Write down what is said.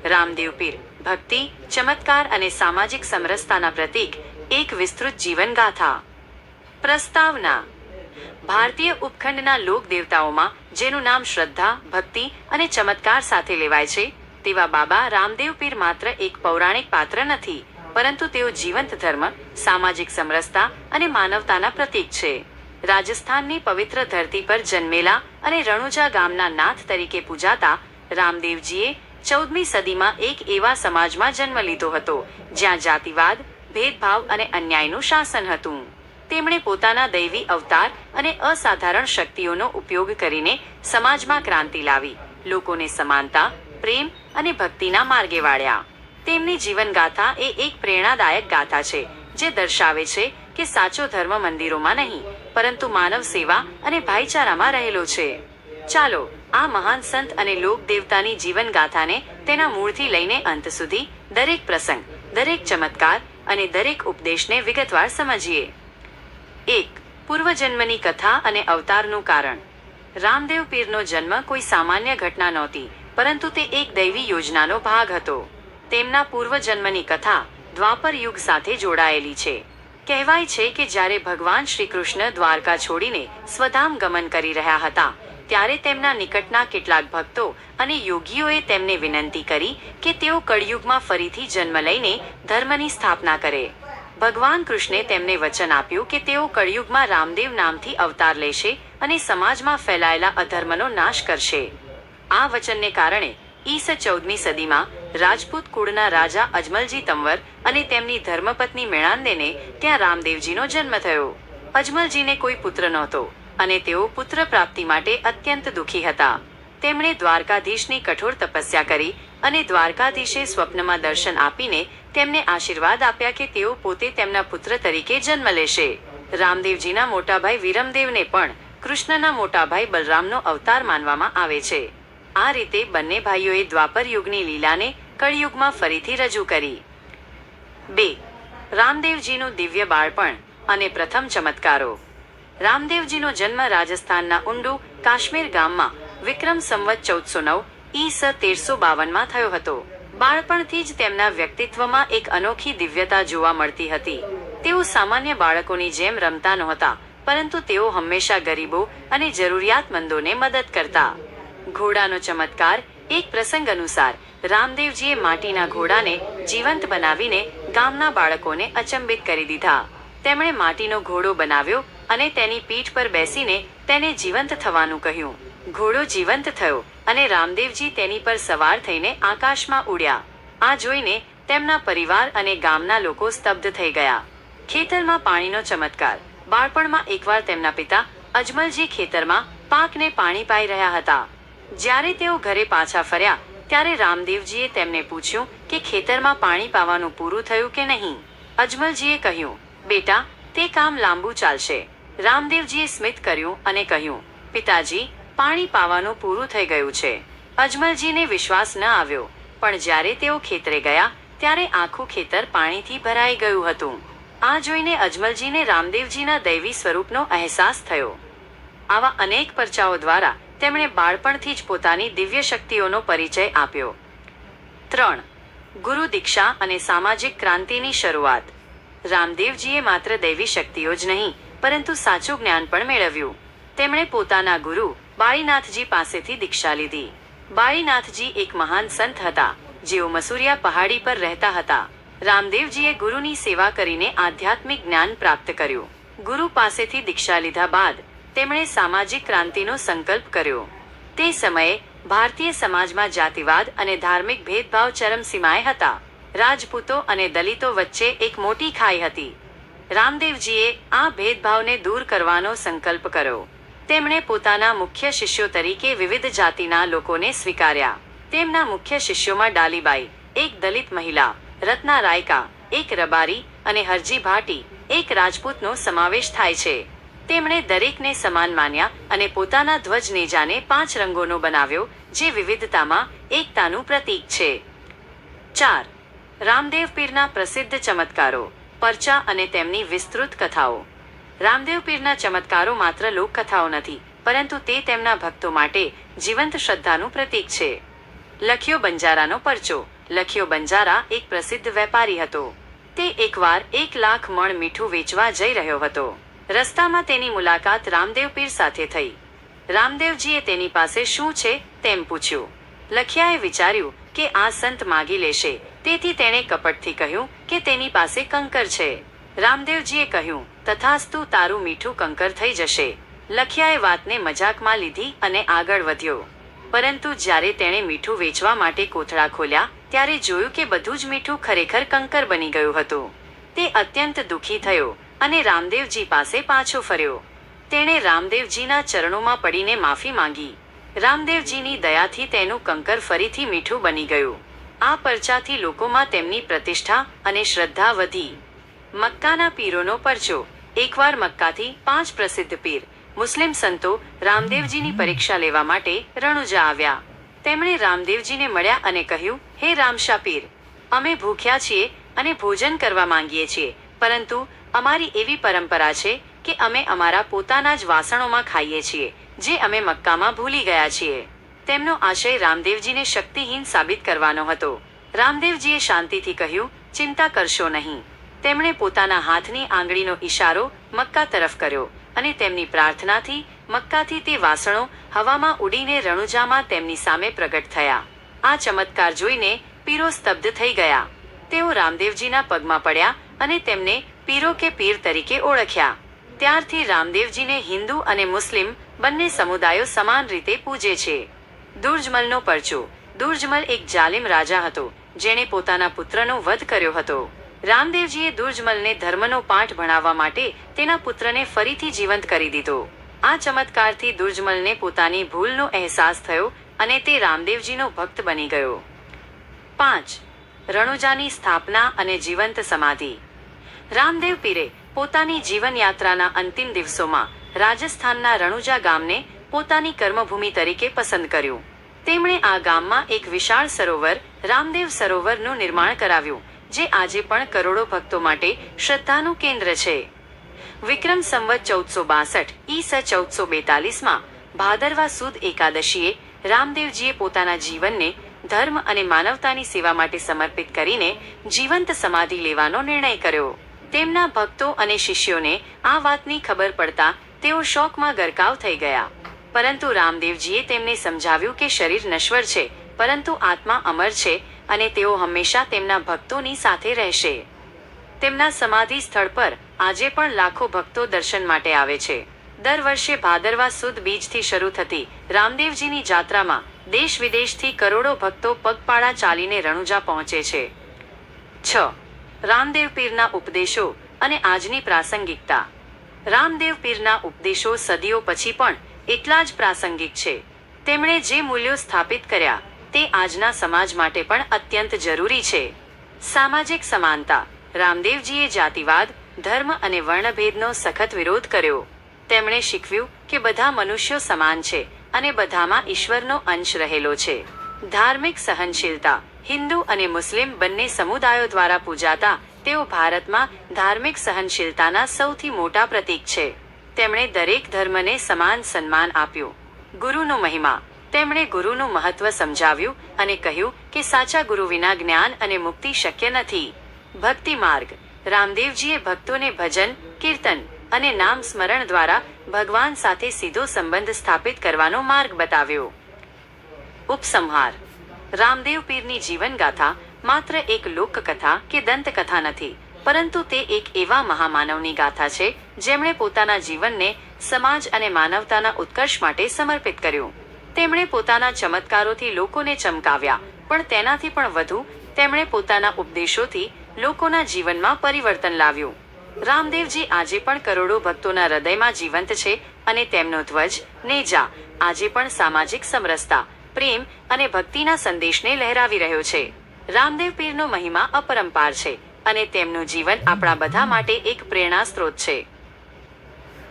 રામદેવ પીર ભક્તિ, ચમત્કાર અને સામાજિક સમરસતાના પ્રતીક, એક વિસ્તૃત જીવનગાથા. પ્રસ્તાવના. ભારતીય ઉપખંડના લોક દેવતાઓમાં જેનું નામ શ્રદ્ધા, ભક્તિ અને ચમત્કાર સાથે લેવાય છે, તેવા બાબા રામદેવ પીર માત્ર એક પૌરાણિક પાત્ર નથી, પરંતુ તેઓ જીવંત ધર્મ, સામાજિક સમરસતા અને માનવતાના પ્રતીક છે. રાજસ્થાનની પવિત્ર ધરતી પર જન્મેલા અને રણુજા ગામના નાથ તરીકે પૂજાતા રામદેવજીએ 14મી સદીમાં એક એવા સમાજમાં જન્મ લીધો હતો જ્યાં જાતિવાદ, ભેદભાવ અને અન્યાયનું શાસન હતું. તેમણે પોતાના દૈવી અવતાર અને અસાધારણ શક્તિઓનો ઉપયોગ કરીને સમાજમાં ક્રાંતિ લાવી, લોકોને સમાનતા, પ્રેમ અને ભક્તિના માર્ગે વાળ્યા. તેમની જીવનગાથા એ એક પ્રેરણાદાયક ગાથા છે જે દર્શાવે છે કે સાચો ધર્મ મંદિરોમાં નહીં, પરંતુ માનવ સેવા અને ભાઈચારામાં રહેલો છે. ચાલો આ મહાન સંત અને લોક દેવતાની જીવનગાથાને તેના મૂળથી લઈને અંત સુધી, દરેક પ્રસંગ, દરેક ચમત્કાર અને દરેક ઉપદેશને વિગતવાર સમજીએ. 1. પૂર્વજન્મની કથા અને અવતારનું કારણ. રામદેવ પીરનો જન્મ કોઈ સામાન્ય ઘટના નહોતી, પરંતુ તે એક દૈવી યોજનાનો ભાગ હતો. તેમના પૂર્વજન્મની કથા દ્વાપર યુગ સાથે જોડાયેલી છે. કહેવાય છે કે જ્યારે ભગવાન શ્રી કૃષ્ણ દ્વારકા છોડીને સ્વધામ ગમન કરી રહ્યા હતા, ત્યારે તેમના નિકટના કેટલાક ભક્તો અને યોગીઓએ તેમને વિનંતી કરી કે તેઓ કળિયુગમાં ફરીથી જન્મ લઈને ધર્મની સ્થાપના કરે. ભગવાન કૃષ્ણે તેમને વચન આપ્યું કે તેઓ કળિયુગમાં રામદેવ નામથી અવતાર લેશે અને સમાજમાં ફેલાયેલા અધર્મનો નાશ કરશે. આ વચનને કારણે ઈસ 14મી સદીમાં રાજપૂત કુળના રાજા અજમલજી તંવર અને તેમની ધર્મપત્ની મેણાંદેને ત્યાં રામદેવજીનો જન્મ થયો. અજમલજીને કોઈ પુત્ર નહોતો અને તેઓ પુત્ર પ્રાપ્તિ માટે અત્યંત દુઃખી હતા. તેમણે દ્વારકાધીશની કઠોર તપસ્યા કરી અને દ્વારકાધીશે સ્વપ્નમાં દર્શન આપીને તેમને આશીર્વાદ આપ્યા કે તેઓ પોતે તેમના પુત્ર તરીકે જન્મ લેશે. રામદેવજીના મોટાભાઈ વિરમદેવને પણ કૃષ્ણના મોટાભાઈ બલરામનો અવતાર માનવામાં આવે છે. આ રીતે બંને ભાઈઓએ દ્વાપર યુગની લીલાને કળિયુગમાં ફરીથી રજૂ કરી. 2. રામદેવજીનું દિવ્ય બાળપણ અને પ્રથમ ચમત્કારો. રામદેવજીનો જન્મ રાજસ્થાનના ઉંડુ, કાશ્મીર ગામમાં વિક્રમ સંવત 1409 ઈસ 1352માં થયો હતો. બાળપણથી જ તેમના વ્યક્તિત્વમાં એક અનોખી દિવ્યતા જોવા મળતી હતી. તેઓ સામાન્ય બાળકોની જેમ રમતા નહોતા, પરંતુ તેઓ હંમેશા ગરીબો અને જરૂરિયાતમંદોને મદદ કરતા. ઘોડાનો ચમત્કાર. એક પ્રસંગ અનુસાર રામદેવજીએ માટીના ઘોડાને જીવંત બનાવીને ગામના બાળકોને અચંબિત કરી દીધા. તેમણે માટીનો ઘોડો બનાવ્યો અને તેની પીઠ પર બેસીને તેને જીવંત થવાનું કહ્યું. ઘોડો જીવંત થયો અને રામદેવજી તેની પર સવાર થઈને આકાશમાં ઉડ્યા. આ જોઈને તેમના પરિવાર અને ગામના લોકો સ્તબ્ધ થઈ ગયા. ખેતરમાં પાણીનો ચમત્કાર. બાળપણમાં એકવાર તેમના પિતા અજમલજી ખેતરમાં પાકને પાણી પાઈ રહ્યા હતા. જ્યારે તેઓ ઘરે પાછા ફર્યા ત્યારે રામદેવજીએ તેમને પૂછ્યું કે ખેતરમાં પાણી પાવાનું પૂરું થયું કે નહીં. અજમલજીએ કહ્યું, બેટા, તે કામ લાંબુ ચાલશે. રામદેવજીએ સ્મિત કર્યું અને કહ્યું, પિતાજી, પાણી પાવાનું પૂરું થઈ ગયું છે. અજમલજીને વિશ્વાસ ન આવ્યો, પણ જ્યારે તેઓ ખેતરે ગયા ત્યારે આખું ખેતર પાણીથી ભરાઈ ગયું હતું. આ જોઈને અજમલજીને રામદેવજીના દૈવી સ્વરૂપનો અહેસાસ થયો. આવા અનેક પરચાઓ દ્વારા તેમણે બાળપણથી જ પોતાની દિવ્ય શક્તિઓનો પરિચય આપ્યો. 3. ગુરુ દીક્ષા અને સામાજિક ક્રાંતિની શરૂઆત. રામદેવજીએ માત્ર દૈવી શક્તિઓ જ નહીં, પરંતુ સાચું જ્ઞાન પણ મેળવ્યું. તેમણે પોતાના ગુરુ બાળીનાથજી પાસેથી દીક્ષા લીધી. બાળીનાથજી એક મહાન સંત હતા, જેઓ મસૂરિયા પહાડી પર રહેતા હતા. રામદેવજીએ ગુરુની સેવા કરીને આધ્યાત્મિક જ્ઞાન પ્રાપ્ત કર્યું. ગુરુ પાસેથી દીક્ષા લીધા બાદ તેમણે સામાજિક ક્રાંતિનો સંકલ્પ કર્યો. તે સમયે ભારતીય સમાજમાં જાતિવાદ અને ધાર્મિક ભેદભાવ ચરમસીમાએ હતા. રાજપૂતો અને દલિતો વચ્ચે એક મોટી ખાઈ હતી. રામદેવજીએ આ ભેદભાવને દૂર કરવાનો સંકલ્પ કર્યો. તેમણે પોતાના મુખ્ય શિષ્યો તરીકે વિવિધ જાતિના લોકોને સ્વીકાર્યા. તેમના મુખ્ય શિષ્યોમાં ડાલીબાઈ, એક દલિત મહિલા, રત્ના રાયકા, એક રબારી અને હરજી ભાટી, એક રાજપૂતનો સમાવેશ થાય છે. તેમણે દરેકને સમાન માન્યા અને પોતાના ધ્વજ નેજાને 5 રંગોનો બનાવ્યો, જે વિવિધતામાં એકતાનું પ્રતીક છે. 4. રામદેવ પીરના પ્રસિદ્ધ ચમત્કારો, પરચા અને તેમની વિસ્તૃત કથાઓ. રામદેવ પીરના ચમત્કારો માત્ર લોકકથાઓ નથી, પરંતુ તે તેમના ભક્તો માટે જીવંત શ્રદ્ધાનું પ્રતીક છે. લખ્યો બંજારાનો પરચો. લખિયો બંજારા એક પ્રસિદ્ધ વેપારી હતો. તે એકવાર 1 લાખ મણ મીઠું વેચવા જઈ રહ્યો હતો. રસ્તામાં તેની મુલાકાત રામદેવ પીર સાથે થઈ. રામદેવજીએ તેની પાસે શું છે તેમ પૂછ્યું. લખિયાએ વિચાર્યું કે આ સંત માગી લેશે, તેથી તેણે કપટથી કહ્યું કે તેની પાસે કંકર છે. રામદેવજીએ કહ્યું, તથાસ્તુ, તારું મીઠું કંકર થઈ જશે. લખિયાએ વાતને મજાકમાં લીધી અને આગળ વધ્યો. પરંતુ જ્યારે તેણે મીઠું વેચવા માટે કોથળા ખોલ્યા ત્યારે જોયું કે બધું જ મીઠું ખરેખર કંકર બની ગયું હતું. તે અત્યંત દુઃખી થયો અને રામદેવજી પાસે પાછો ફર્યો. તેણે રામદેવજીના ચરણોમાં પડીને માફી માંગી. રામદેવજીની દયાથી તેનું કંકર ફરીથી મીઠું બની ગયું. આ પરચાથી લોકોમાં તેમની પ્રતિષ્ઠા અને શ્રદ્ધા વધી. મક્કાના પીરોનો પરચો. એકવાર મક્કાથી 5 પ્રસિદ્ધ પીર મુસ્લિમ સંતો રામદેવજીની પરીક્ષા લેવા માટે રણુજા આવ્યા. તેમણે રામદેવજીને મળ્યા અને કહ્યું, હે રામશા પીર, અમે ભૂખ્યા છીએ અને ભોજન કરવા માંગીએ છીએ, પરંતુ અમારી એવી પરંપરા છે કે અમે અમારા પોતાના જ વાસણોમાં ખાઈએ છીએ, જે અમે મક્કામાં ભૂલી ગયા છીએ. તેમનો આશય રામદેવજીને શક્તિહીન સાબિત કરવાનો હતો. રામદેવજીએ શાંતિથી કહ્યું, ચિંતા કરશો નહીં. તેમણે પોતાના હાથની આંગળીનો ઈશારો મક્કા તરફ કર્યો અને તેમની પ્રાર્થનાથી મક્કાથી તે વાસણો હવામાં ઉડીને રણુજામાં તેમની સામે પ્રગટ થયા. આ ચમત્કાર જોઈને પીરો સ્તબ્ધ થઈ ગયા. તેઓ રામદેવજીના પગમાં પડ્યા અને તેમને પીરો કે પીર તરીકે ઓળખ્યા. ત્યારથી રામદેવજીને હિન્દુ અને મુસ્લિમ બંને સમુદાયો સમાન રીતે પૂજે છે. દુર્જમલનો પરચો. દુર્જમલ એક જાલિમ રાજા હતો, જેણે પોતાના પુત્રનો વધ કર્યો હતો. રામદેવજીએ દુર્જમલને ધર્મનો પાઠ ભણાવવા માટે તેના પુત્રને ફરીથી જીવંત કરી દીધો. આ ચમત્કારથી દુર્જમલને પોતાની ભૂલનો અહેસાસ થયો અને તે રામદેવજીનો ભક્ત બની ગયો. 5. રણુજાની સ્થાપના અને જીવંત સમાધિ. રામદેવ પીરે પોતાની જીવનયાત્રાના અંતિમ દિવસોમાં રાજસ્થાનના રણુજા ગામને પોતાની કર્મભૂમિ તરીકે પસંદ કર્યું. તેમણે આ ગામમાં એક વિશાળ સરોવર રામદેવ સરોવરનું નિર્માણ કરાવ્યું, જે આજે પણ કરોડો ભક્તો માટે શ્રદ્ધાનું કેન્દ્ર છે. વિક્રમ સંવત 1462 ઈસ 1442માં ભાદરવા સુદ એકાદશીએ રામદેવજીએ પોતાના જીવનને ધર્મ અને માનવતાની સેવા માટે સમર્પિત કરીને જીવંત સમાધિ લેવાનો નિર્ણય કર્યો. તેમના ભક્તો અને શિષ્યોને આ વાતની ખબર પડતા તેઓ શોકમાં ગરકાવ થઈ ગયા. પરંતુ રામદેવજીએ તેમને સમજાવ્યું કે શરીર નશ્વર છે, પરંતુ આત્મા અમર છે અને તેઓ હંમેશા તેમના ભક્તોની સાથે રહેશે. તેમના સમાધિ સ્થળ પર આજે પણ લાખો ભક્તો દર્શન માટે આવે છે. દર વર્ષે ભાદરવા સુદ બીજથી શરૂ થતી રામદેવજીની જાત્રામાં દેશ વિદેશથી કરોડો ભક્તો પગપાળા ચાલીને રણુજા પહોંચે છે. 6. રામદેવ પીરના ઉપદેશો અને આજની પ્રાસંગિકતા. રામદેવ પીરના ઉપદેશો સદીઓ પછી પણ એટલા જ પ્રાસંગિક છે. તેમણે જે મૂલ્યો સ્થાપિત કર્યા તે આજના સમાજ માટે પણ અત્યંત જરૂરી છે. સામાજિક સમાનતા. રામદેવજીએ જાતિવાદ, ધર્મ અને વર્ણભેદનો સખત વિરોધ કર્યો. તેમણે શીખવ્યું કે બધા મનુષ્યો સમાન છે અને બધામાં ઈશ્વરનો અંશ રહેલો છે. ધાર્મિક સહનશીલતા. હિન્દુ અને મુસ્લિમ બંને સમુદાયો દ્વારા પૂજાતા તેઓ ભારતમાં ધાર્મિક સહનશીલતાના સૌથી મોટા પ્રતીક છે. તેમણે દરેક ધર્મને સમાન સન્માન આપ્યું. ગુરુનો મહિમા. તેમણે ગુરુનું મહત્વ સમજાવ્યું અને કહ્યું કે સાચા ગુરુ વિના જ્ઞાન અને મુક્તિ શક્ય નથી. ભક્તિ માર્ગ. રામદેવજીએ ભક્તોને ભજન, કીર્તન અને નામ સ્મરણ દ્વારા ભગવાન સાથે સીધો સંબંધ સ્થાપિત કરવાનો માર્ગ બતાવ્યો. ઉપસંહાર. રામદેવ પીરની જીવનગાથા માત્ર એક લોકકથા કે દંતકથા નથી, પરંતુ તે એક એવા મહામાનવની ગાથા છે જેમણે પોતાના જીવનને સમાજ અને માનવતાના ઉત્કર્ષ માટે સમર્પિત કર્યું. તેમણે પોતાના ચમત્કારોથી લોકોને ચમકાવ્યા, પણ તેનાથી પણ વધુ તેમણે પોતાના ઉપદેશોથી લોકોના જીવનમાં પરિવર્તન લાવ્યું. રામદેવજી આજે પણ કરોડો ભક્તોના હૃદયમાં જીવંત છે અને તેમનો ધ્વજ, નેજા આજે પણ સામાજિક સમરસતા, પ્રેમ અને ભક્તિના સંદેશને લહેરાવી રહ્યો છે. રામદેવ પીરનો મહિમા અપરંપાર છે અને તેમનું જીવન આપણા બધા માટે એક પ્રેરણા સ્ત્રોત છે.